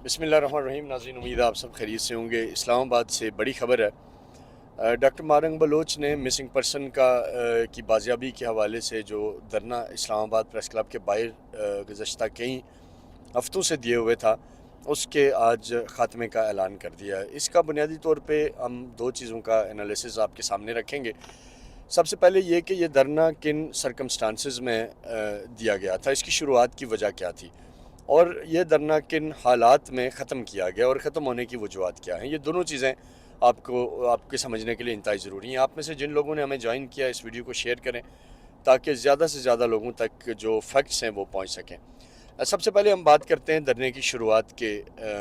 بسم اللہ الرحمن الرحیم. ناظرین، امید ہے آپ سب خیریت سے ہوں گے. اسلام آباد سے بڑی خبر ہے. ڈاکٹر مارنگ بلوچ نے مسنگ پرسن کی بازیابی کے حوالے سے جو دھرنا اسلام آباد پریس کلب کے باہر گزشتہ کئی ہفتوں سے دیے ہوئے تھا، اس کے آج خاتمے کا اعلان کر دیا ہے. اس کا بنیادی طور پہ ہم دو چیزوں کا انالیسز آپ کے سامنے رکھیں گے. سب سے پہلے یہ کہ یہ دھرنا کن سرکمسٹانسز میں دیا گیا تھا، اس کی شروعات کی وجہ کیا تھی، اور یہ دھرنا کن حالات میں ختم کیا گیا اور ختم ہونے کی وجوہات کیا ہیں. یہ دونوں چیزیں آپ کے سمجھنے کے لیے انتہائی ضروری ہیں. آپ میں سے جن لوگوں نے ہمیں جوائن کیا، اس ویڈیو کو شیئر کریں تاکہ زیادہ سے زیادہ لوگوں تک جو فیکٹس ہیں وہ پہنچ سکیں. سب سے پہلے ہم بات کرتے ہیں دھرنے کی شروعات کے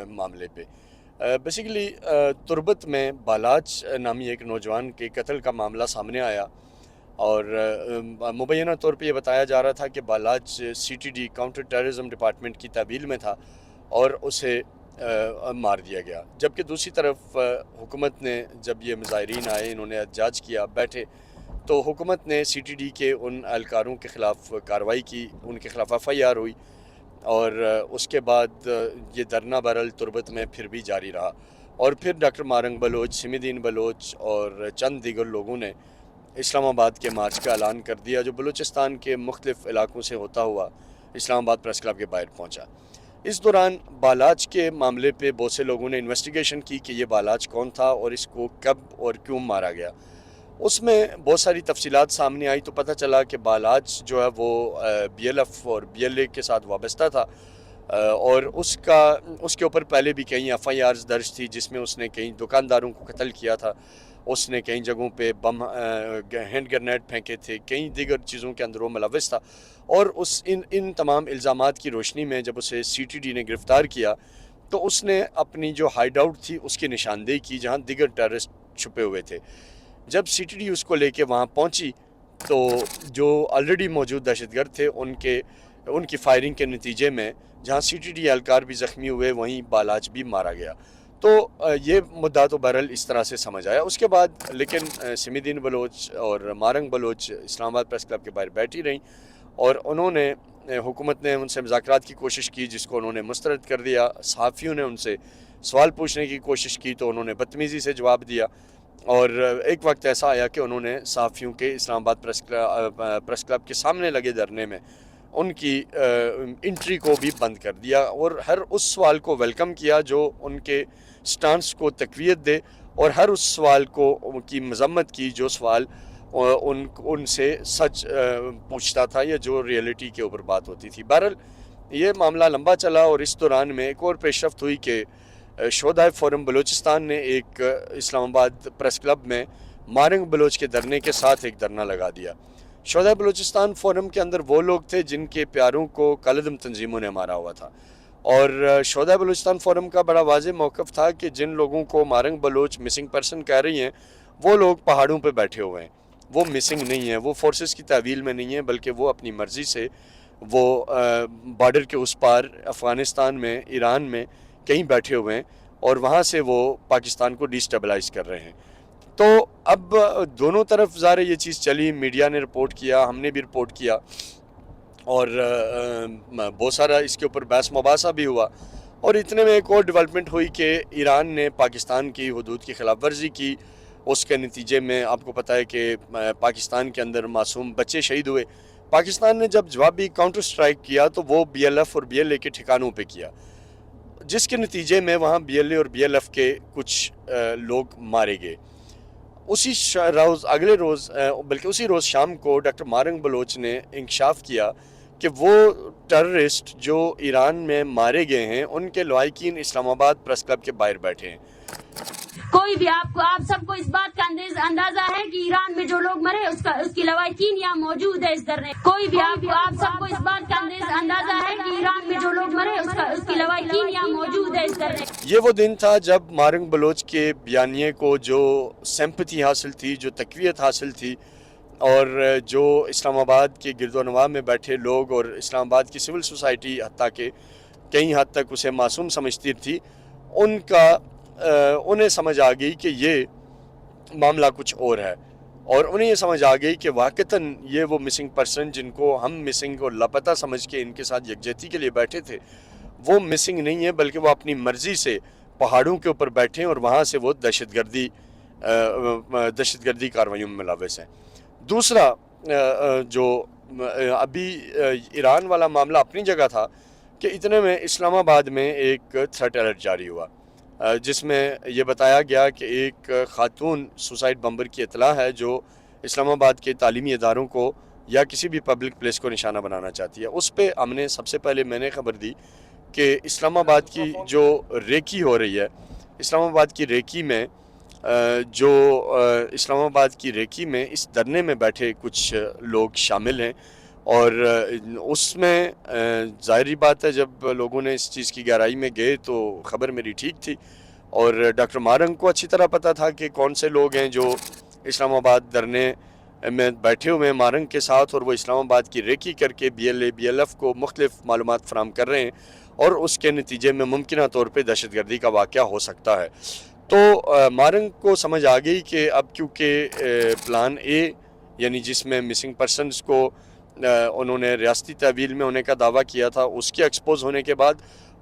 معاملے پہ. بیسیکلی تربت میں بالاچ نامی ایک نوجوان کے قتل کا معاملہ سامنے آیا، اور مبینہ طور پہ یہ بتایا جا رہا تھا کہ Balach CTD counter terrorism department کی تحویل میں تھا اور اسے مار دیا گیا. جبکہ دوسری طرف حکومت نے، جب یہ مظاہرین آئے، انہوں نے احتجاج کیا، بیٹھے، تو حکومت نے CTD کے ان اہلکاروں کے خلاف کارروائی کی، ان کے خلاف FIR ہوئی، اور اس کے بعد یہ دھرنا بہرحال تربت میں پھر بھی جاری رہا. اور پھر ڈاکٹر مارنگ بلوچ، سمی الدین بلوچ اور چند دیگر لوگوں نے اسلام آباد کے مارچ کا اعلان کر دیا، جو بلوچستان کے مختلف علاقوں سے ہوتا ہوا اسلام آباد پریس کلب کے باہر پہنچا. اس دوران بالاچ کے معاملے پہ بہت سے لوگوں نے انویسٹیگیشن کی کہ یہ بالاچ کون تھا اور اس کو کب اور کیوں مارا گیا. اس میں بہت ساری تفصیلات سامنے آئی تو پتہ چلا کہ بالاچ جو ہے وہ BLF اور BLA کے ساتھ وابستہ تھا، اور اس کے اوپر پہلے بھی کئی FIRs درج تھی، جس میں اس نے کئی دکانداروں کو قتل کیا تھا، اس نے کئی جگہوں پہ بم ہینڈ گرنیڈ پھینکے تھے، کئی دیگر چیزوں کے اندر وہ ملوث تھا. اور ان تمام الزامات کی روشنی میں جب اسے CTD نے گرفتار کیا تو اس نے اپنی جو ہائیڈ آؤٹ تھی اس کی نشاندہی کی، جہاں دیگر ٹیررسٹ چھپے ہوئے تھے. جب CTD اس کو لے کے وہاں پہنچی تو جو آلریڈی موجود دہشت گرد تھے ان کی فائرنگ کے نتیجے میں جہاں CTD اہلکار بھی زخمی ہوئے، وہیں بالاچ بھی مارا گیا. تو یہ مدعا تو بہرحال اس طرح سے سمجھ آیا. اس کے بعد لیکن سمی الدین بلوچ اور مارنگ بلوچ اسلام آباد پریس کلب کے باہر بیٹھی رہیں، اور حکومت نے ان سے مذاکرات کی کوشش کی، جس کو انہوں نے مسترد کر دیا. صحافیوں نے ان سے سوال پوچھنے کی کوشش کی تو انہوں نے بدتمیزی سے جواب دیا، اور ایک وقت ایسا آیا کہ انہوں نے صحافیوں کے اسلام آباد پریس کلب کے سامنے لگے دھرنے میں ان کی انٹری کو بھی بند کر دیا، اور ہر اس سوال کو ویلکم کیا جو ان کے سٹانس کو تقویت دے، اور ہر اس سوال کی مذمت کی جو سوال ان سے سچ پوچھتا تھا یا جو ریئلٹی کے اوپر بات ہوتی تھی. بہرحال یہ معاملہ لمبا چلا، اور اس دوران میں ایک اور پیش رفت ہوئی کہ شہدائے فورم بلوچستان نے ایک اسلام آباد پریس کلب میں مارنگ بلوچ کے دھرنے کے ساتھ ایک دھرنا لگا دیا. شہدائے بلوچستان فورم کے اندر وہ لوگ تھے جن کے پیاروں کو کالعدم تنظیموں نے مارا ہوا تھا، اور شہدائے بلوچستان فورم کا بڑا واضح موقف تھا کہ جن لوگوں کو مارنگ بلوچ مسنگ پرسن کہہ رہی ہیں وہ لوگ پہاڑوں پہ بیٹھے ہوئے ہیں، وہ مسنگ نہیں ہیں، وہ فورسز کی تحویل میں نہیں ہیں، بلکہ وہ اپنی مرضی سے وہ بارڈر کے اس پار افغانستان میں، ایران میں کہیں بیٹھے ہوئے ہیں، اور وہاں سے وہ پاکستان کو ڈیسٹیبلائز کر رہے ہیں. تو اب دونوں طرف ظاہر یہ چیز چلی، میڈیا نے رپورٹ کیا، ہم نے بھی رپورٹ کیا، اور بہت سارا اس کے اوپر بحث مباحثہ بھی ہوا. اور اتنے میں ایک اور ڈیولپمنٹ ہوئی کہ ایران نے پاکستان کی حدود کی خلاف ورزی کی. اس کے نتیجے میں آپ کو پتہ ہے کہ پاکستان کے اندر معصوم بچے شہید ہوئے. پاکستان نے جب جوابی کاؤنٹر سٹرائک کیا تو وہ BLF اور BLA کے ٹھکانوں پہ کیا، جس کے نتیجے میں وہاں BLA اور BLF کے کچھ لوگ مارے گئے. اگلے روز بلکہ اسی روز شام کو ڈاکٹر مارنگ بلوچ نے انکشاف کیا کہ وہ ٹیررسٹ جو ایران میں مارے گئے ہیں ان کے لواحقین اسلام آباد پریس کلب کے باہر بیٹھے ہیں. کوئی بھی آپ سب کو اس بات کا اندازہ ہے کہ ایران میں جو لوگ مرے اس کی لواحقین یہاں موجود ہے اس دھرنے. کوئی بھی آپ سب کو اس بات کا اندازہ ہے کہ ایران میں جو لوگ مرے اس کی لواحقین یہاں موجود ہے اس دھرنے. یہ وہ دن تھا جب مارنگ بلوچ کے بیانیے کو جو سمپتھی حاصل تھی، جو تقویت حاصل تھی، اور جو اسلام آباد کے گرد و نواح میں بیٹھے لوگ اور اسلام آباد کی سول سوسائٹی حتیٰ کہ کئی حد تک اسے معصوم سمجھتی تھی، انہیں سمجھ آ گئی کہ یہ معاملہ کچھ اور ہے، اور انہیں یہ سمجھ آ گئی کہ واقعتاً یہ وہ مسنگ پرسن جن کو ہم مسنگ اور لاپتہ سمجھ کے ان کے ساتھ یکجہتی کے لیے بیٹھے تھے، وہ مسنگ نہیں ہے، بلکہ وہ اپنی مرضی سے پہاڑوں کے اوپر بیٹھے ہیں اور وہاں سے وہ دہشت گردی کارروائیوں میں ملوث ہیں۔ دوسرا جو ابھی ایران والا معاملہ اپنی جگہ تھا کہ اتنے میں اسلام آباد میں ایک تھریٹ الرٹ جاری ہوا، جس میں یہ بتایا گیا کہ ایک خاتون سوسائڈ بمبر کی اطلاع ہے جو اسلام آباد کے تعلیمی اداروں کو یا کسی بھی پبلک پلیس کو نشانہ بنانا چاہتی ہے۔ اس پہ ہم نے سب سے پہلے میں نے خبر دی کہ اسلام آباد کی جو ریکی ہو رہی ہے، اسلام آباد کی ریکی میں اسلام آباد کی ریکی میں اس دھرنے میں بیٹھے کچھ لوگ شامل ہیں، اور اس میں ظاہری بات ہے جب لوگوں نے اس چیز کی گہرائی میں گئے تو خبر میری ٹھیک تھی، اور ڈاکٹر مارنگ کو اچھی طرح پتہ تھا کہ کون سے لوگ ہیں جو اسلام آباد دھرنے میں بیٹھے ہوئے ہیں مارنگ کے ساتھ، اور وہ اسلام آباد کی ریکی کر کے BLF کو مختلف معلومات فراہم کر رہے ہیں، اور اس کے نتیجے میں ممکنہ طور پہ دہشت گردی کا واقعہ ہو سکتا ہے۔ تو مارنگ کو سمجھ آ گئی کہ اب کیونکہ پلان اے یعنی جس میں مسنگ پرسنز کو انہوں نے ریاستی تحویل میں ہونے کا دعویٰ کیا تھا اس کے ایکسپوز ہونے کے بعد،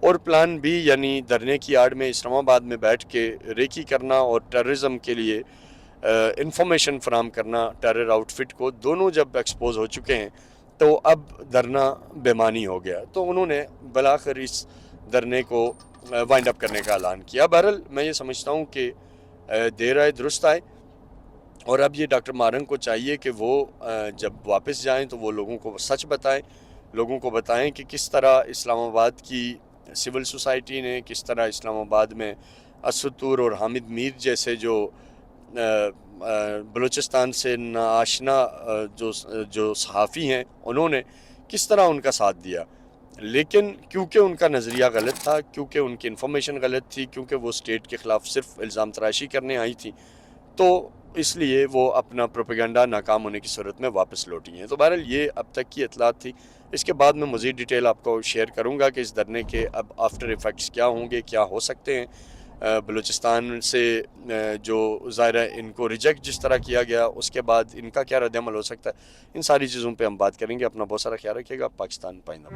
اور پلان بی یعنی دھرنے کی آڑ میں اسلام آباد میں بیٹھ کے ریکی کرنا اور ٹیررزم کے لیے انفارمیشن فراہم کرنا ٹیرر آؤٹ فٹ کو، دونوں جب ایکسپوز ہو چکے ہیں تو اب دھرنا بے معنی ہو گیا، تو انہوں نے بالآخر اس دھرنے کو وائنڈ اپ کرنے کا اعلان کیا۔ بہرحال میں یہ سمجھتا ہوں کہ دیر آئے درست آئے، اور اب یہ ڈاکٹر مارنگ کو چاہیے کہ وہ جب واپس جائیں تو وہ لوگوں کو سچ بتائیں، لوگوں کو بتائیں کہ کس طرح اسلام آباد کی سول سوسائٹی نے، کس طرح اسلام آباد میں اسد طور اور حامد میر جیسے جو بلوچستان سے ناآشنا جو صحافی ہیں، انہوں نے کس طرح ان کا ساتھ دیا، لیکن کیونکہ ان کا نظریہ غلط تھا، کیونکہ ان کی انفارمیشن غلط تھی، کیونکہ وہ اسٹیٹ کے خلاف صرف الزام تراشی کرنے آئی تھی، تو اس لیے وہ اپنا پروپیگنڈا ناکام ہونے کی صورت میں واپس لوٹی ہیں۔ تو بہرحال یہ اب تک کی اطلاعات تھی، اس کے بعد میں مزید ڈیٹیل آپ کو شیئر کروں گا کہ اس دھرنے کے اب آفٹر ایفیکٹس کیا ہوں گے، کیا ہو سکتے ہیں۔ بلوچستان سے جو ظاہر ہے ان کو ریجیکٹ جس طرح کیا گیا، اس کے بعد ان کا کیا رد عمل ہو سکتا ہے، ان ساری چیزوں پہ ہم بات کریں گے۔ اپنا بہت سارا خیال رکھیے گا۔ پاکستان پائندہ۔